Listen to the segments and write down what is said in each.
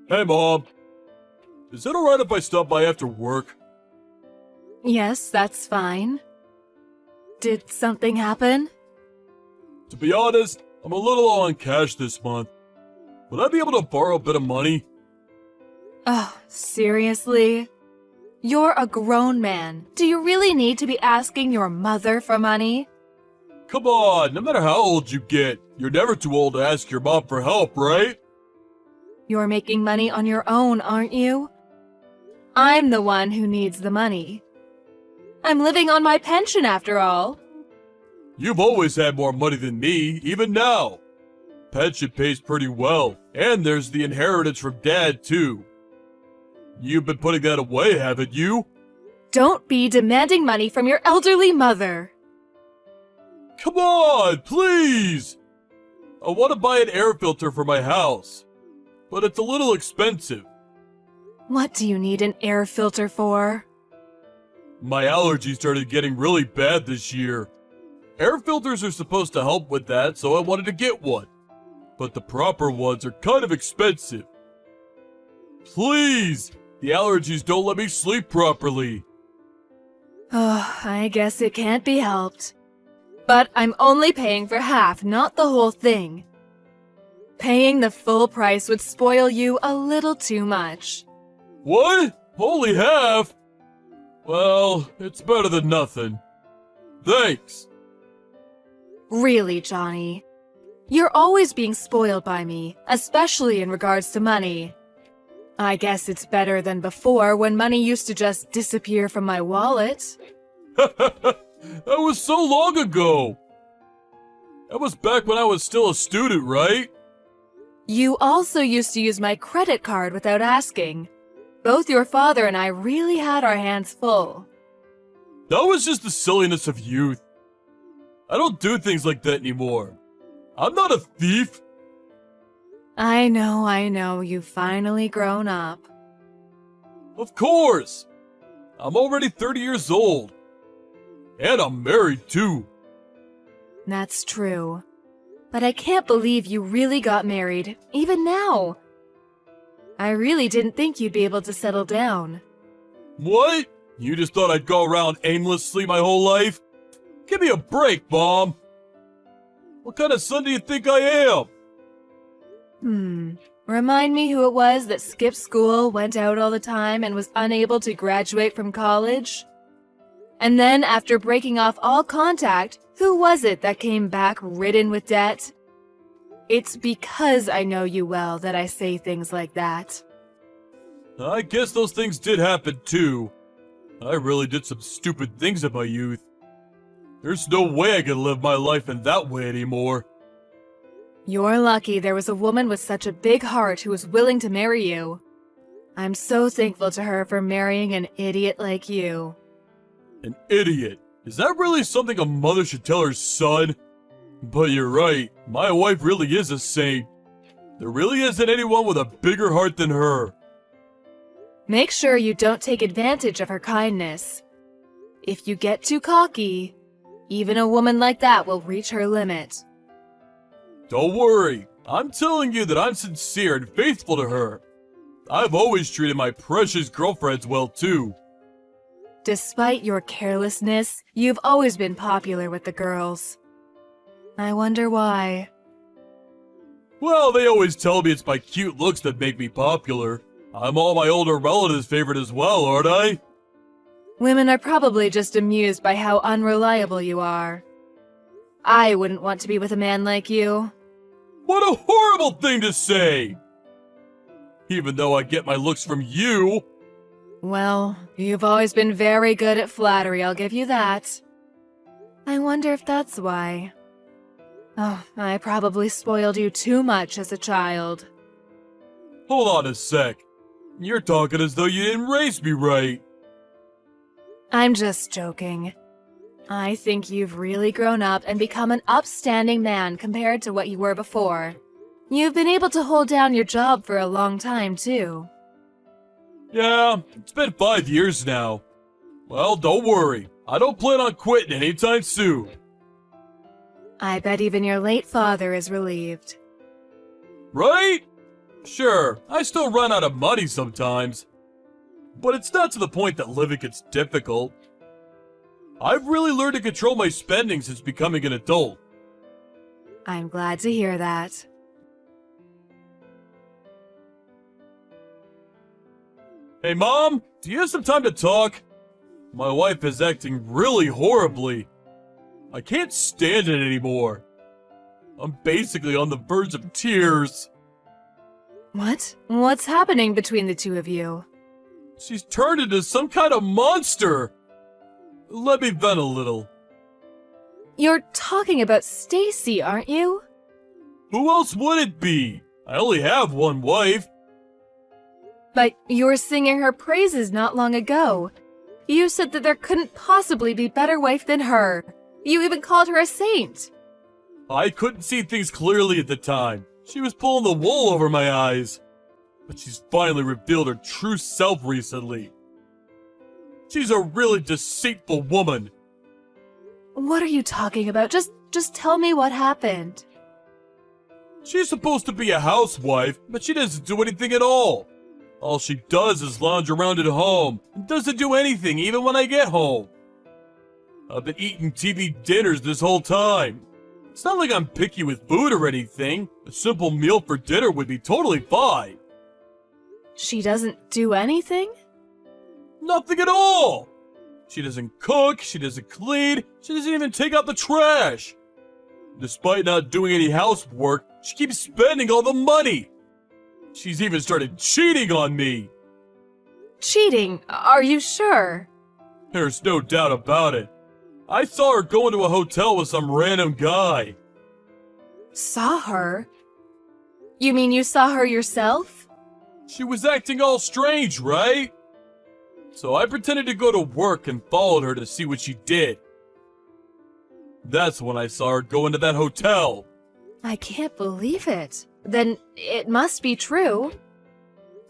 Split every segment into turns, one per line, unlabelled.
Hey, Mom. Is it alright if I stop by after work?
Yes, that's fine. Did something happen?
To be honest, I'm a little low on cash this month. Would I be able to borrow a bit of money?
Oh, seriously? You're a grown man. Do you really need to be asking your mother for money?
Come on, no matter how old you get, you're never too old to ask your mom for help, right?
You're making money on your own, aren't you? I'm the one who needs the money. I'm living on my pension after all.
You've always had more money than me, even now. Pension pays pretty well, and there's the inheritance from Dad, too. You've been putting that away, haven't you?
Don't be demanding money from your elderly mother.
Come on, please! I want to buy an air filter for my house, but it's a little expensive.
What do you need an air filter for?
My allergies started getting really bad this year. Air filters are supposed to help with that, so I wanted to get one. But the proper ones are kind of expensive. Please! The allergies don't let me sleep properly.
Oh, I guess it can't be helped. But I'm only paying for half, not the whole thing. Paying the full price would spoil you a little too much.
What? Only half? Well, it's better than nothing. Thanks.
Really, Johnny. You're always being spoiled by me, especially in regards to money. I guess it's better than before when money used to just disappear from my wallet.
That was so long ago. That was back when I was still a student, right?
You also used to use my credit card without asking. Both your father and I really had our hands full.
That was just the silliness of youth. I don't do things like that anymore. I'm not a thief.
I know, you've finally grown up.
Of course. I'm already 30 years old. And I'm married too.
That's true. But I can't believe you really got married, even now. I really didn't think you'd be able to settle down.
What? You just thought I'd go around aimlessly my whole life? Give me a break, Mom. What kind of son do you think I am?
Remind me who it was that skipped school, went out all the time, and was unable to graduate from college? And then, after breaking off all contact, who was it that came back ridden with debt? It's because I know you well that I say things like that.
I guess those things did happen too. I really did some stupid things in my youth. There's no way I can live my life in that way anymore.
You're lucky there was a woman with such a big heart who was willing to marry you. I'm so thankful to her for marrying an idiot like you.
An idiot? Is that really something a mother should tell her son? But you're right, my wife really is a saint. There really isn't anyone with a bigger heart than her.
Make sure you don't take advantage of her kindness. If you get too cocky, even a woman like that will reach her limit.
Don't worry, I'm telling you that I'm sincere and faithful to her. I've always treated my precious girlfriends well too.
Despite your carelessness, you've always been popular with the girls. I wonder why.
Well, they always tell me it's my cute looks that make me popular. I'm all my older relatives' favorite as well, aren't I?
Women are probably just amused by how unreliable you are. I wouldn't want to be with a man like you.
What a horrible thing to say! Even though I get my looks from you.
Well, you've always been very good at flattery, I'll give you that. I wonder if that's why. Oh, I probably spoiled you too much as a child.
Hold on a sec. You're talking as though you didn't raise me right.
I'm just joking. I think you've really grown up and become an upstanding man compared to what you were before. You've been able to hold down your job for a long time, too.
Yeah, it's been 5 years now. Well, don't worry. I don't plan on quitting anytime soon.
I bet even your late father is relieved.
Right? Sure, I still run out of money sometimes. But it's not to the point that living gets difficult. I've really learned to control my spending since becoming an adult.
I'm glad to hear that.
Hey Mom, do you have some time to talk? My wife is acting really horribly. I can't stand it anymore. I'm basically on the verge of tears.
What? What's happening between the two of you?
She's turned into some kind of monster. Let me vent a little.
You're talking about Stacy, aren't you?
Who else would it be? I only have one wife.
But you were singing her praises not long ago. You said that there couldn't possibly be better wife than her. You even called her a saint.
I couldn't see things clearly at the time. She was pulling the wool over my eyes. But she's finally revealed her true self recently. She's a really deceitful woman.
What are you talking about? Just tell me what happened.
She's supposed to be a housewife, but she doesn't do anything at all. All she does is lounge around at home and doesn't do anything even when I get home. I've been eating TV dinners this whole time. It's not like I'm picky with food or anything. A simple meal for dinner would be totally fine.
She doesn't do anything?
Nothing at all! She doesn't cook, she doesn't clean, she doesn't even take out the trash. Despite not doing any housework, she keeps spending all the money. She's even started cheating on me.
Cheating? Are you sure?
There's no doubt about it. I saw her going to a hotel with some random guy.
Saw her? You mean you saw her yourself?
She was acting all strange, right? So I pretended to go to work and followed her to see what she did. That's when I saw her go into that hotel.
I can't believe it. Then it must be true.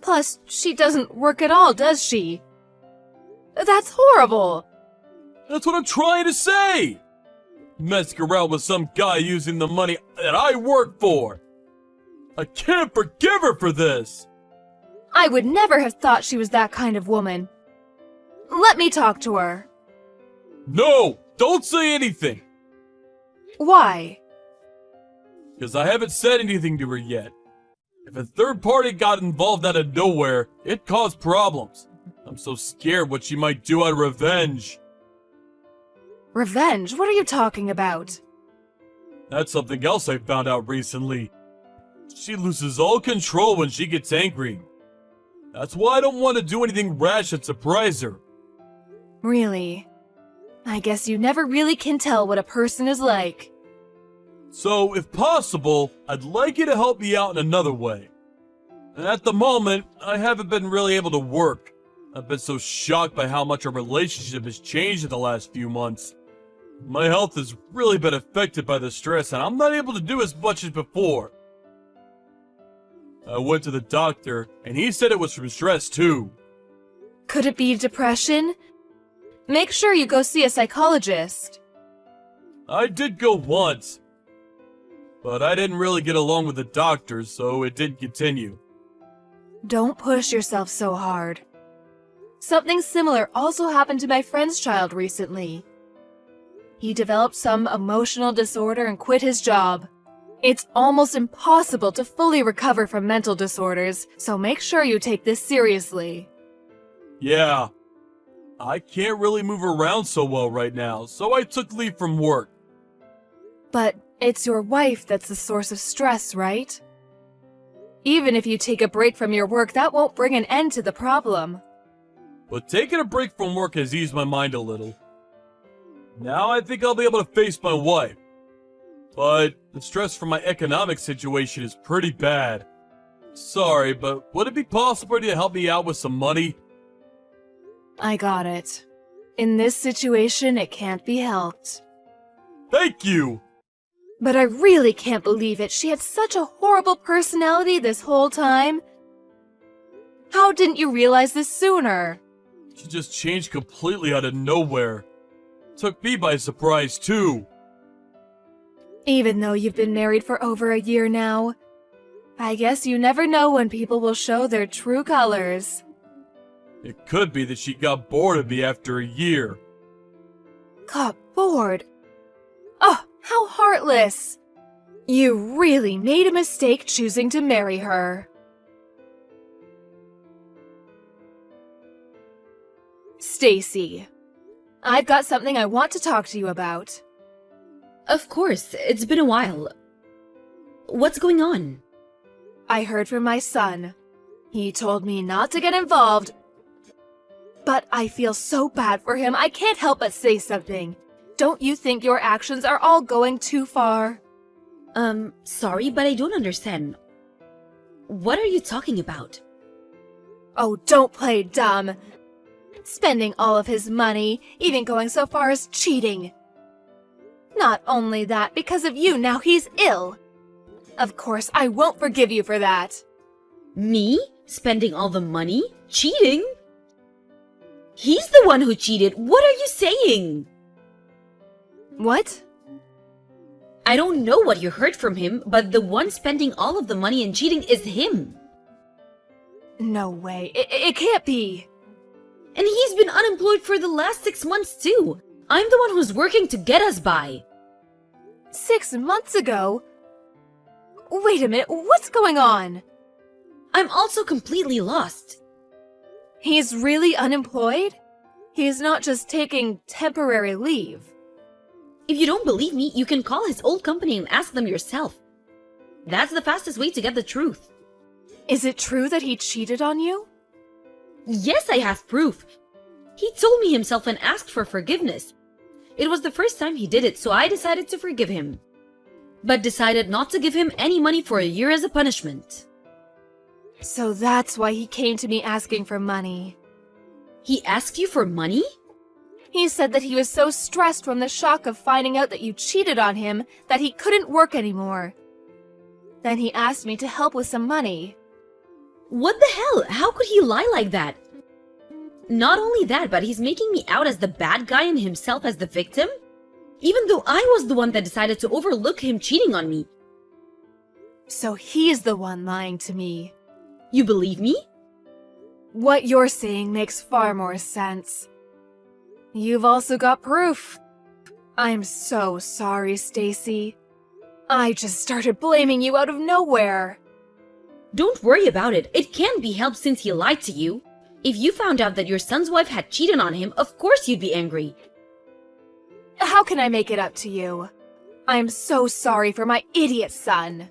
Plus, she doesn't work at all, does she? That's horrible.
That's what I'm trying to say! Messing around with some guy using the money that I work for. I can't forgive her for this!
I would never have thought she was that kind of woman. Let me talk to her.
No! Don't say anything!
Why?
Because I haven't said anything to her yet. If a third party got involved out of nowhere, it caused problems. I'm so scared what she might do out of revenge.
Revenge? What are you talking about?
That's something else I found out recently. She loses all control when she gets angry. That's why I don't want to do anything rash and surprise her.
Really? I guess you never really can tell what a person is like.
So, if possible, I'd like you to help me out in another way. And at the moment, I haven't been really able to work. I've been so shocked by how much our relationship has changed in the last few months. My health has really been affected by the stress, and I'm not able to do as much as before. I went to the doctor, and he said it was from stress too.
Could it be depression? Make sure you go see a psychologist.
I did go once, but I didn't really get along with the doctor, so it didn't continue.
Don't push yourself so hard. Something similar also happened to my friend's child recently. He developed some emotional disorder and quit his job. It's almost impossible to fully recover from mental disorders, so make sure you take this seriously.
Yeah, I can't really move around so well right now, so I took leave from work.
But it's your wife that's the source of stress, right? Even if you take a break from your work, that won't bring an end to the problem.
But taking a break from work has eased my mind a little. Now I think I'll be able to face my wife. But the stress from my economic situation is pretty bad. Sorry, but would it be possible to help me out with some money?
I got it. In this situation, it can't be helped.
Thank you!
But I really can't believe it. She had such a horrible personality this whole time. How didn't you realize this sooner?
She just changed completely out of nowhere. Took me by surprise too.
Even though you've been married for over a year now, I guess you never know when people will show their true colors.
It could be that she got bored of me after a year.
Got bored? Oh, how heartless! You really made a mistake choosing to marry her. Stacy, I've got something I want to talk to you about.
Of course, it's been a while. What's going on?
I heard from my son. He told me not to get involved, but I feel so bad for him I can't help but say something. Don't you think your actions are all going too far?
Sorry, but I don't understand. What are you talking about?
Oh, don't play dumb. Spending all of his money, even going so far as cheating. Not only that, because of you, now he's ill. Of course, I won't forgive you for that.
Me? Spending all the money? Cheating? He's the one who cheated. What are you saying?
What?
I don't know what you heard from him, but the one spending all of the money and cheating is him.
No way. It can't be.
And he's been unemployed for the last 6 months too. I'm the one who's working to get us by.
6 months ago? Wait a minute, what's going on?
I'm also completely lost.
He's really unemployed? He's not just taking temporary leave.
If you don't believe me, you can call his old company and ask them yourself. That's the fastest way to get the truth.
Is it true that he cheated on you?
Yes, I have proof. He told me himself and asked for forgiveness. It was the first time he did it, so I decided to forgive him. But decided not to give him any money for a year as a punishment.
So that's why he came to me asking for money.
He asked you for money?
He said that he was so stressed from the shock of finding out that you cheated on him that he couldn't work anymore. Then he asked me to help with some money.
What the hell? How could he lie like that? Not only that, but he's making me out as the bad guy and himself as the victim? Even though I was the one that decided to overlook him cheating on me.
So he's the one lying to me.
You believe me?
What you're saying makes far more sense. You've also got proof. I'm so sorry, Stacy. I just started blaming you out of nowhere.
Don't worry about it. It can't be helped since he lied to you. If you found out that your son's wife had cheated on him, of course you'd be angry.
How can I make it up to you? I'm so sorry for my idiot son.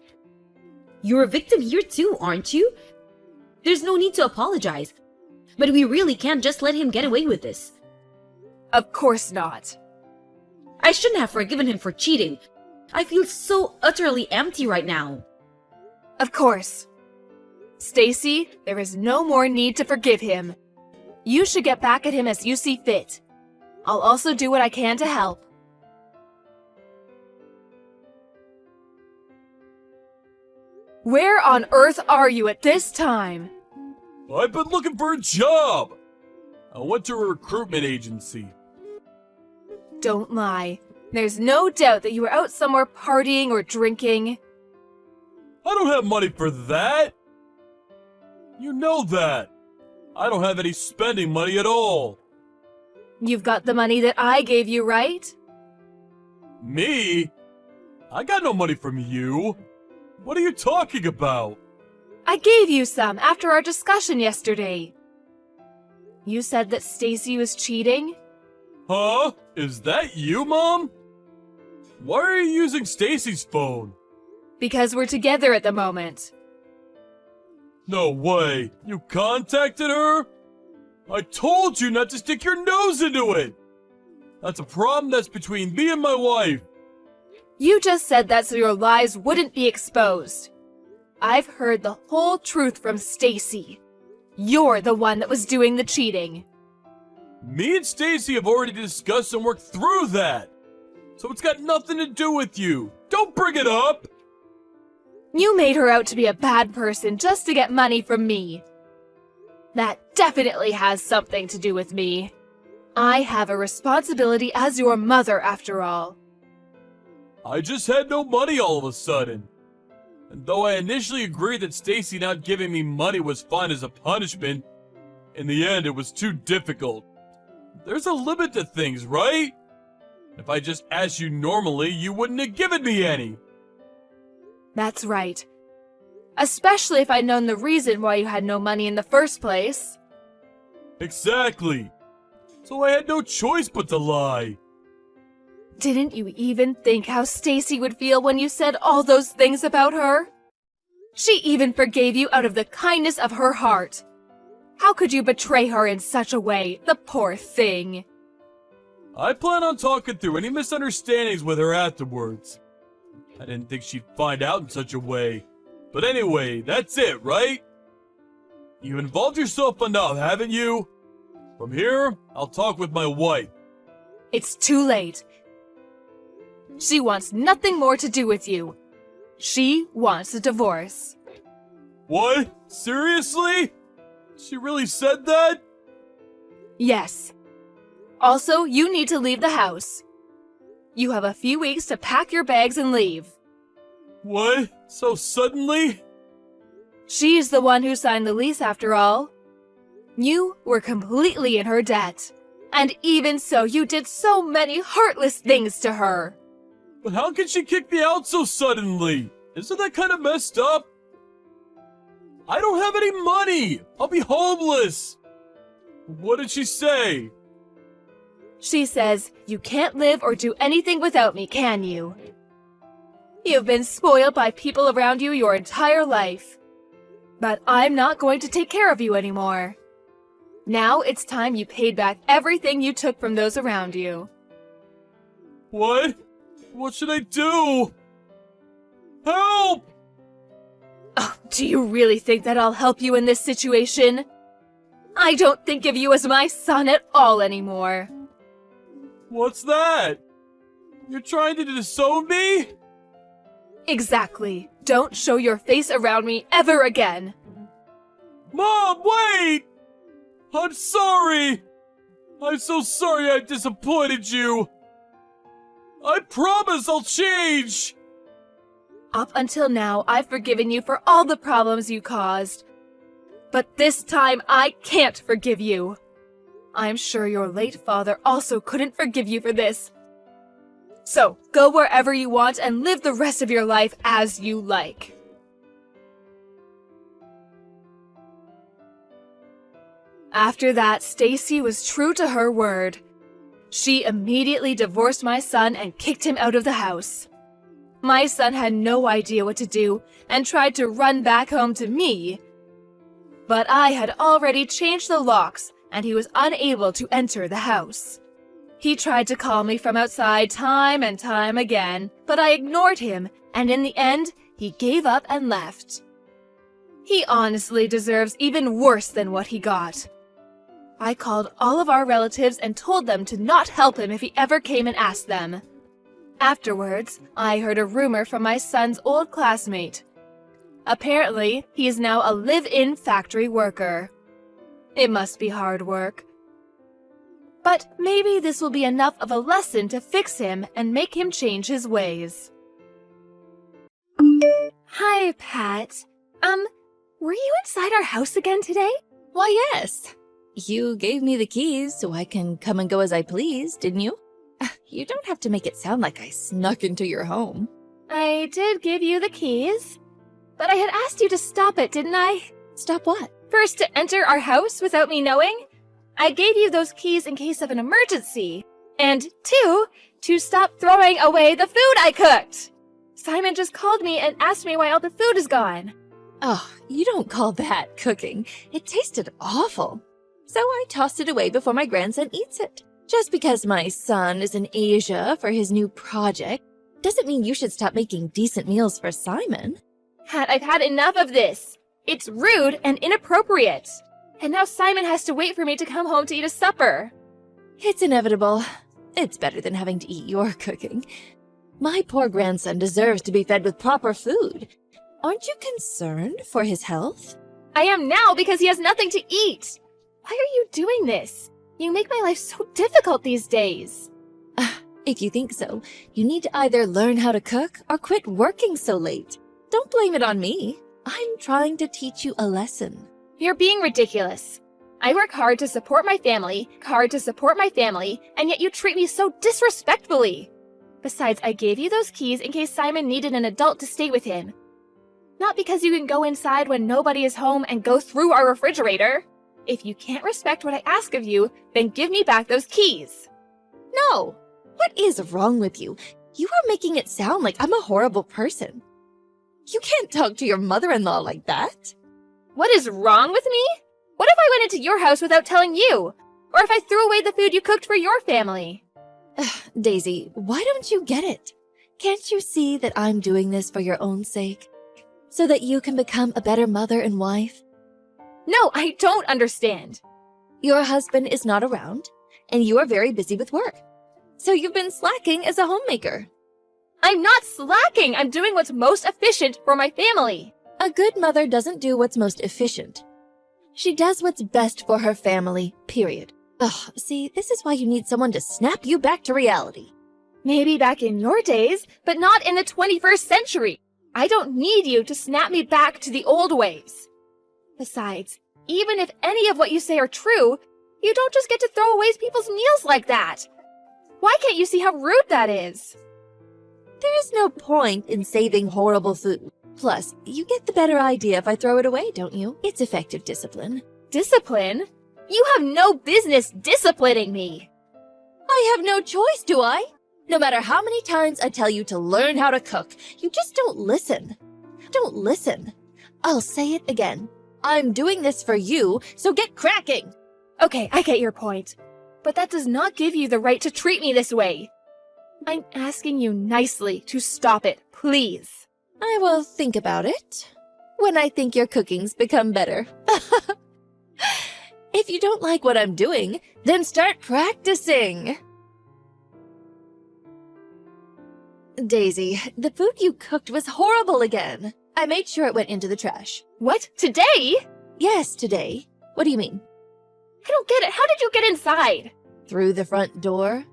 You're a victim here too, aren't you? There's no need to apologize. But we really can't just let him get away with this.
Of course not.
I shouldn't have forgiven him for cheating. I feel so utterly empty right now.
Of course. Stacy, there is no more need to forgive him. You should get back at him as you see fit. I'll also do what I can to help. Where on earth are you at this time?
I've been looking for a job. I went to a recruitment agency.
Don't lie. There's no doubt that you were out somewhere partying or drinking.
I don't have money for that. You know that. I don't have any spending money at all.
You've got the money that I gave you, right?
Me? I got no money from you. What are you talking about?
I gave you some after our discussion yesterday. You said that Stacy was cheating?
Huh? Is that you, Mom? Why are you using Stacy's phone?
Because we're together at the moment.
No way. You contacted her? I told you not to stick your nose into it. That's a problem that's between me and my wife.
You just said that so your lies wouldn't be exposed. I've heard the whole truth from Stacy. You're the one that was doing the cheating.
Me and Stacy have already discussed and worked through that. So it's got nothing to do with you. Don't bring it up.
You made her out to be a bad person just to get money from me. That definitely has something to do with me. I have a responsibility as your mother, after all.
I just had no money all of a sudden. And though I initially agreed that Stacy not giving me money was fine as a punishment, in the end it was too difficult. There's a limit to things, right? If I just asked you normally, you wouldn't have given me any.
That's right. Especially if I'd known the reason why you had no money in the first place.
Exactly. So I had no choice but to lie.
Didn't you even think how Stacy would feel when you said all those things about her? She even forgave you out of the kindness of her heart. How could you betray her in such a way, the poor thing?
I plan on talking through any misunderstandings with her afterwards. I didn't think she'd find out in such a way. But anyway, that's it, right? You've involved yourself enough, haven't you? From here, I'll talk with my wife.
It's too late. She wants nothing more to do with you. She wants a divorce.
What? Seriously? She really said that?
Yes. Also, you need to leave the house. You have a few weeks to pack your bags and leave.
What? So suddenly?
She's the one who signed the lease after all. You were completely in her debt. And even so, you did so many heartless things to her.
But how can she kick me out so suddenly? Isn't that kind of messed up? I don't have any money! I'll be homeless! What did she say?
She says, you can't live or do anything without me, can you? You've been spoiled by people around you your entire life. But I'm not going to take care of you anymore. Now it's time you paid back everything you took from those around you.
What? What should I do? Help!
Oh, do you really think that I'll help you in this situation? I don't think of you as my son at all anymore.
What's that? You're trying to disown me?
Exactly. Don't show your face around me ever again.
Mom, wait! I'm sorry! I'm so sorry I disappointed you! I promise I'll change!
Up until now, I've forgiven you for all the problems you caused. But this time, I can't forgive you. I'm sure your late father also couldn't forgive you for this. So, go wherever you want and live the rest of your life as you like. After that, Stacy was true to her word. She immediately divorced my son and kicked him out of the house. My son had no idea what to do and tried to run back home to me. But I had already changed the locks and he was unable to enter the house. He tried to call me from outside time and time again, but I ignored him, and in the end, he gave up and left. He honestly deserves even worse than what he got. I called all of our relatives and told them to not help him if he ever came and asked them. Afterwards, I heard a rumor from my son's old classmate. Apparently, he is now a live-in factory worker. It must be hard work. But maybe this will be enough of a lesson to fix him and make him change his ways. Hi, Pat. Were you inside our house again today?
Why, yes. You gave me the keys so I can come and go as I please, didn't you? You don't have to make it sound like I snuck into your home.
I did give you the keys, but I had asked you to stop it, didn't I?
Stop what?
First, to enter our house without me knowing. I gave you those keys in case of an emergency. And 2, to stop throwing away the food I cooked. Simon just called me and asked me why all the food is gone.
Oh, you don't call that cooking. It tasted awful. So I tossed it away before my grandson eats it. Just because my son is in Asia for his new project doesn't mean you should stop making decent meals for Simon.
Pat, I've had enough of this. It's rude and inappropriate. And now Simon has to wait for me to come home to eat a supper.
It's inevitable. It's better than having to eat your cooking. My poor grandson deserves to be fed with proper food. Aren't you concerned for his health?
I am now because he has nothing to eat. Why are you doing this? You make my life so difficult these days.
If you think so, you need to either learn how to cook or quit working so late. don't blame it on me. I'm trying to teach you a lesson.
You're being ridiculous. I work hard to support my family, and yet you treat me so disrespectfully. Besides, I gave you those keys in case Simon needed an adult to stay with him. Not because you can go inside when nobody is home and go through our refrigerator. If you can't respect what I ask of you, then give me back those keys.
No! What is wrong with you? You are making it sound like I'm a horrible person. You can't talk to your mother-in-law like that.
What is wrong with me? What if I went into your house without telling you? Or if I threw away the food you cooked for your family?
Daisy, why don't you get it? Can't you see that I'm doing this for your own sake? So that you can become a better mother and wife?
No, I don't understand.
Your husband is not around, and you are very busy with work. So you've been slacking as a homemaker.
I'm not slacking. I'm doing what's most efficient for my family.
A good mother doesn't do what's most efficient. She does what's best for her family, period. Ugh, see, this is why you need someone to snap you back to reality.
Maybe back in your days, but not in the 21st century. I don't need you to snap me back to the old ways. Besides, even if any of what you say are true, you don't just get to throw away people's meals like that. Why can't you see how rude that is?
There is no point in saving horrible food. Plus, you get the better idea if I throw it away, don't you? It's effective discipline.
Discipline? You have no business disciplining me.
I have no choice, do I? No matter how many times I tell you to learn how to cook, you just don't listen. Don't listen. I'll say it again. I'm doing this for you, so get cracking.
Okay, I get your point. But that does not give you the right to treat me this way. I'm asking you nicely to stop it, please.
I will think about it when I think your cooking's become better. If you don't like what I'm doing, then start practicing. Daisy, the food you cooked was horrible again. I made sure it went into the trash.
What? Today?
Yes, today. What do you mean?
I don't get it. How did you get inside?
Through the front door?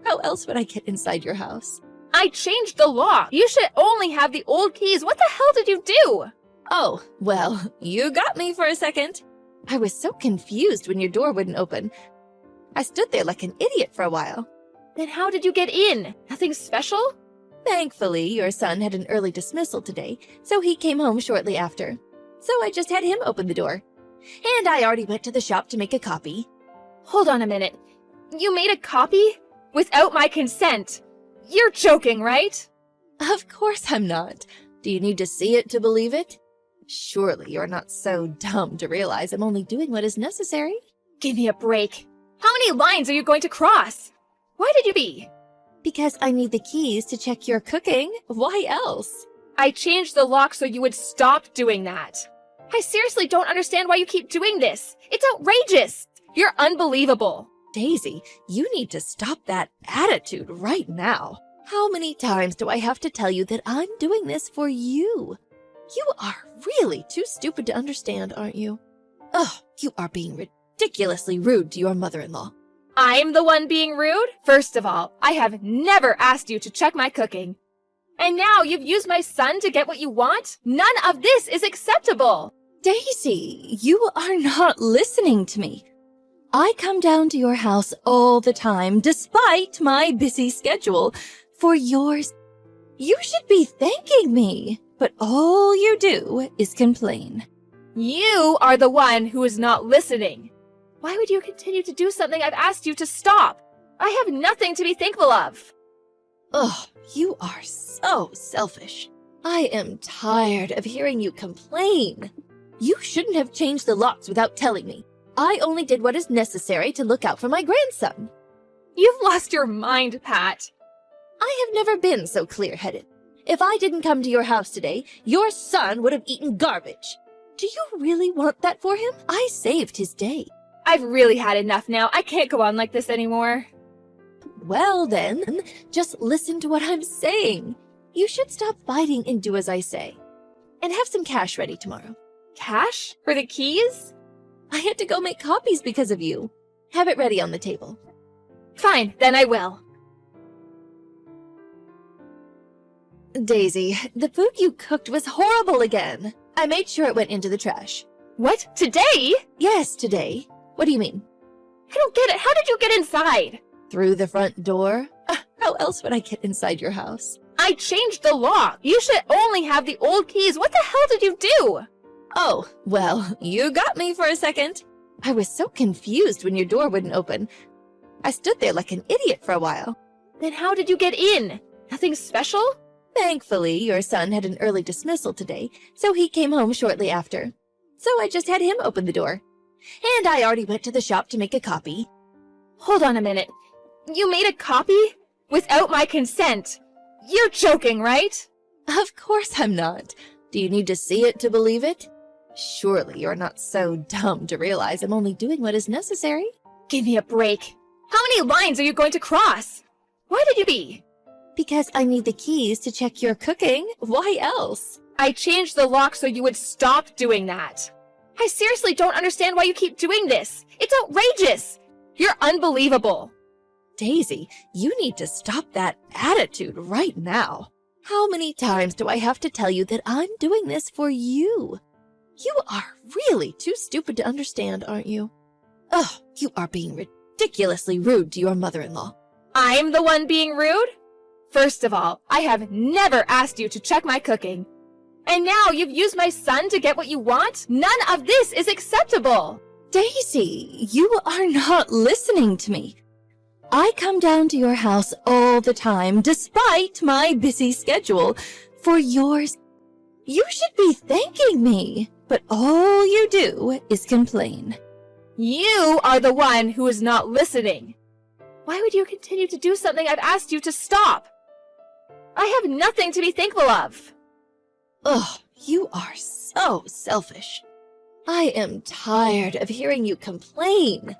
How else would I get inside your house?
I changed the lock. You should only have the old keys. What the hell did you do?
Oh, well, you got me for a second. I was so confused when your door wouldn't open. I stood there like an idiot for a while.
Then how did you get in? Nothing special?
Thankfully, your son had an early dismissal today, so he came home shortly after. So I just had him open the door. And I already went to the shop to make a copy.
Hold on a minute. You made a copy? Without my consent? You're joking, right?
Of course I'm not. Do you need to see it to believe it? Surely you're not so dumb to realize I'm only doing what is necessary.
Give me a break. How many lines are you going to cross? Why did you be?
Because I need the keys to check your cooking. Why else?
I changed the lock so you would stop doing that. I seriously don't understand why you keep doing this. It's outrageous. You're unbelievable.
Daisy, you need to stop that attitude right now. How many times do I have to tell you that I'm doing this for you? You are really too stupid to understand, aren't you? Ugh, you are being ridiculously rude to your mother-in-law.
I'm the one being rude? First of all, I have never asked you to check my cooking. And now you've used my son to get what you want? None of this is acceptable.
Daisy, you are not listening to me. I come down to your house all the time, despite my busy schedule, for yours. You should be thanking me, but all you do is complain.
You are the one who is not listening. Why would you continue to do something I've asked you to stop? I have nothing to be thankful of.
Ugh, you are so selfish. I am tired of hearing you complain. You shouldn't have changed the locks without telling me. I only did what is necessary to look out for my grandson.
You've lost your mind, Pat.
I have never been so clear-headed. If I didn't come to your house today, your son would have eaten garbage. Do you really want that for him? I saved his day.
I've really had enough now. I can't go on like this anymore.
Well then, just listen to what I'm saying. You should stop fighting and do as I say. And have some cash ready tomorrow.
Cash? For the keys?
I had to go make copies because of you. Have it ready on the table.
Fine, then I will.
Daisy, the food you cooked was horrible again. I made sure it went into the trash.
What? Today?
Yes, today. What do you mean?
I don't get it. How did you get inside?
Through the front door? How else would I get inside your house?
I changed the lock. You should only have the old keys. What the hell did you do?
Oh, well, you got me for a second. I was so confused when your door wouldn't open. I stood there like an idiot for a while.
Then how did you get in? Nothing special?
Thankfully, your son had an early dismissal today, so he came home shortly after. So I just had him open the door. And I already went to the shop to make a copy.
Hold on a minute. You made a copy? Without my consent? You're joking, right?
Of course I'm not. Do you need to see it to believe it? Surely you're not so dumb to realize I'm only doing what is necessary.
Give me a break. How many lines are you going to cross? Why did you be?
Because I need the keys to check your cooking. Why else?
I changed the lock so you would stop doing that. I seriously don't understand why you keep doing this. It's outrageous. You're unbelievable.
Daisy, you need to stop that attitude right now. How many times do I have to tell you that I'm doing this for you? You are really too stupid to understand, aren't you? Ugh, you are being ridiculously rude to your mother-in-law.
I'm the one being rude? First of all, I have never asked you to check my cooking. And now you've used my son to get what you want? None of this is acceptable.
Daisy, you are not listening to me. I come down to your house all the time, despite my busy schedule, for yours. You should be thanking me, but all you do is complain.
You are the one who is not listening. Why would you continue to do something I've asked you to stop? I have nothing to be thankful of.
Ugh, you are so selfish. I am tired of hearing you complain.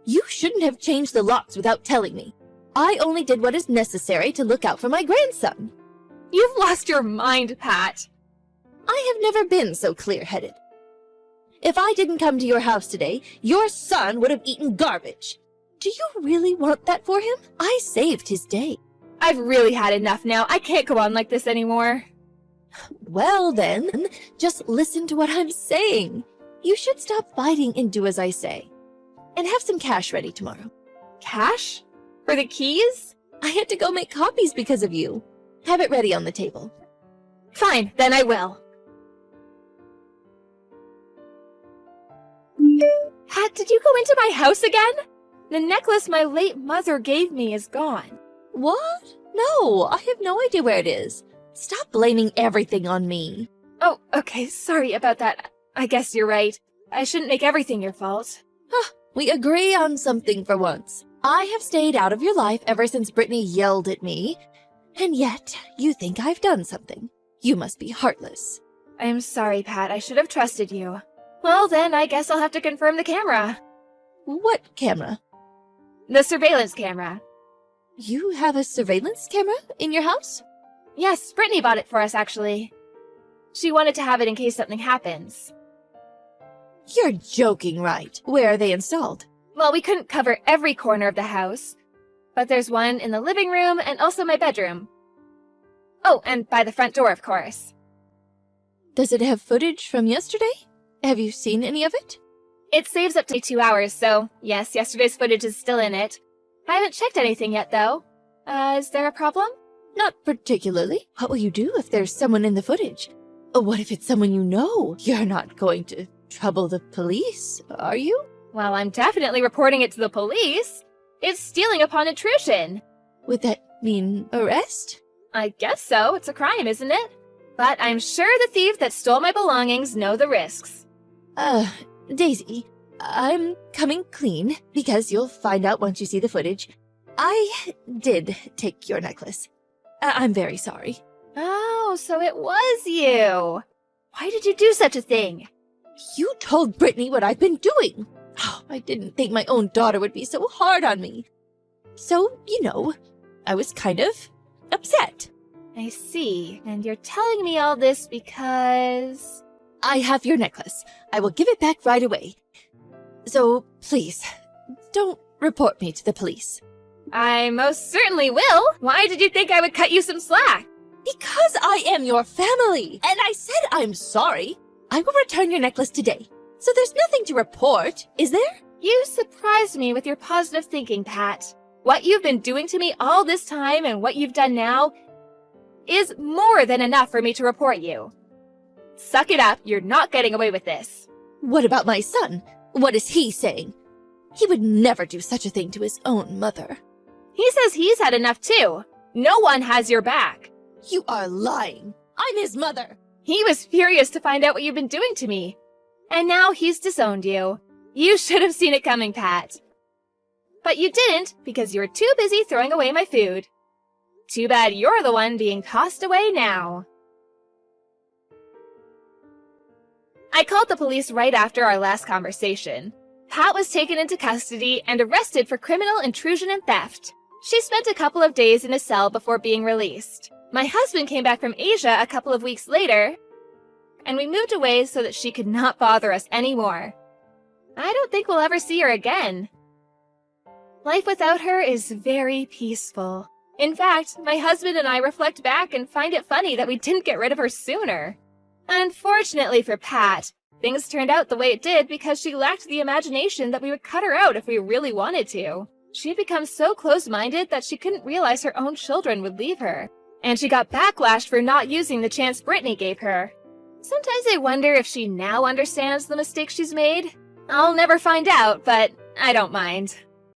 You shouldn't have changed the locks without telling me. I only did what is necessary to look out for my grandson.
You've lost your mind, Pat.
I have never been so clear-headed. If I didn't come to your house today, your son would have eaten garbage. Do you really want that for him? I saved his day.
I've really had enough now. I can't go on like this anymore.
Well then, just listen to what I'm saying. You should stop fighting and do as I say. And have some cash ready tomorrow.
Cash? For the keys?
I had to go make copies because of you. Have it ready on the table.
Fine, then I will. Pat, did you go into my house again? The necklace my late mother gave me is gone.
What? No, I have no idea where it is. Stop blaming everything on me.
Oh, okay, sorry about that. I guess you're right. I shouldn't make everything your fault.
We agree on something for once. I have stayed out of your life ever since Brittany yelled at me, and yet you think I've done something. You must be heartless.
I'm sorry, Pat. I should have trusted you. Well, then I guess I'll have to confirm the camera.
What camera?
The surveillance camera.
You have a surveillance camera in your house?
Yes, Brittany bought it for us, actually. She wanted to have it in case something happens.
You're joking, right? Where are they installed?
Well, we couldn't cover every corner of the house, but there's one in the living room and also my bedroom. Oh, and by the front door, of course.
Does it have footage from yesterday? Have you seen any of it?
It saves up to 2 hours, so yes, yesterday's footage is still in it. I haven't checked anything yet, though. Is there a problem?
Not particularly. What will you do if there's someone in the footage? What if it's someone you know? You're not going to trouble the police, are you?
Well, I'm definitely reporting it to the police. It's stealing upon intrusion.
Would that mean arrest?
I guess so. It's a crime, isn't it? But I'm sure the thief that stole my belongings know the risks.
Daisy, I'm coming clean because you'll find out once you see the footage. I did take your necklace. I'm very sorry.
Oh, so it was you. Why did you do such a thing?
You told Brittany what I've been doing. Oh, I didn't think my own daughter would be so hard on me. So, I was kind of upset.
I see. And you're telling me all this because...
I have your necklace. I will give it back right away. So, please, don't report me to the police.
I most certainly will. Why did you think I would cut you some slack?
Because I am your family, and I said I'm sorry. I will return your necklace today. So there's nothing to report, is there?
You surprised me with your positive thinking, Pat. What you've been doing to me all this time and what you've done now is more than enough for me to report you. Suck it up, you're not getting away with this.
What about my son? What is he saying? He would never do such a thing to his own mother.
He says he's had enough too. No one has your back.
You are lying. I'm his mother.
He was furious to find out what you've been doing to me. And now he's disowned you. You should have seen it coming, Pat. But you didn't because you were too busy throwing away my food. Too bad you're the one being tossed away now. I called the police right after our last conversation. Pat was taken into custody and arrested for criminal intrusion and theft. She spent a couple of days in a cell before being released. My husband came back from Asia a couple of weeks later, and we moved away so that she could not bother us anymore. I don't think we'll ever see her again. Life without her is very peaceful. In fact, my husband and I reflect back and find it funny that we didn't get rid of her sooner. Unfortunately for Pat, things turned out the way it did because she lacked the imagination that we would cut her out if we really wanted to. She'd become so close-minded that she couldn't realize her own children would leave her. And she got backlashed for not using the chance Brittany gave her. Sometimes I wonder if she now understands the mistake she's made. I'll never find out, but I don't mind.